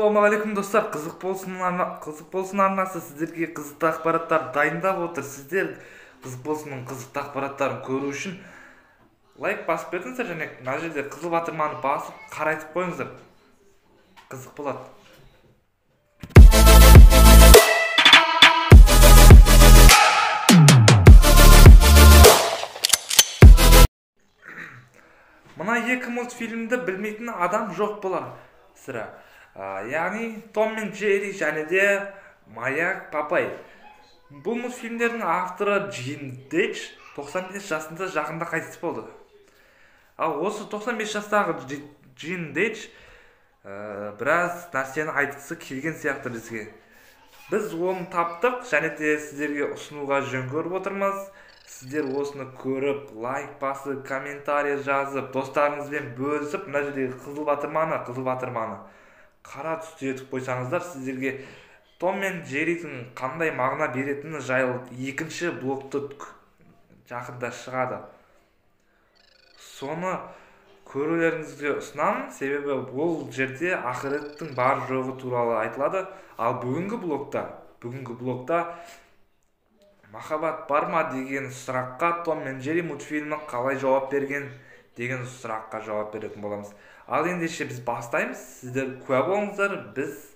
Ассалаумағалейкум достар, қызық болсын арнасы сіздерге қызықты ақпараттар дайындап отыр. Сіздер қызық болсынның қызықты ақпараттарын көру үшін лайк басып бердіңіздер және мына жерде қызыл батырманы басып қарайтып қойыңыздар. Қызық болады. Мына екі мультфильмді білмейтін адам жоқ болар сірә. Яғни Том мен Джерри және де Маяк Папай. Бұл мультфильмдердің авторы Джин Дейдж 95 жасында жақында қайтыс болды. Ал осы 95 жастағы Джин Дейдж біраз нәрсені айтқысы келген сияқты бізге. Біз оны таптық және де сіздерге ұсынуға жөн көріп отырмыз. Сіздер осыны көріп, лайк басып, комментарий жазып, достарыңызбен бөлісіп, мына жердегі қызыл батырманы қара түсті етіп қойсаңыздар, сіздерге Том мен Джерридің қандай мағына беретіні жайлы екінші блогты жақында шығады. Соны көрулеріңізге ұсынамын, себебі бұл жерде ақыреттің бар жоғы туралы айтылады. Ал бүгінгі блогта махаббат бар ма деген сұраққа Том мен Джерри мультфильмі қалай жауап берген деген сұраққа жауап беретін боламыз. Ал ендеше біз бастаймыз. Сіздер куә болыңыздар, біз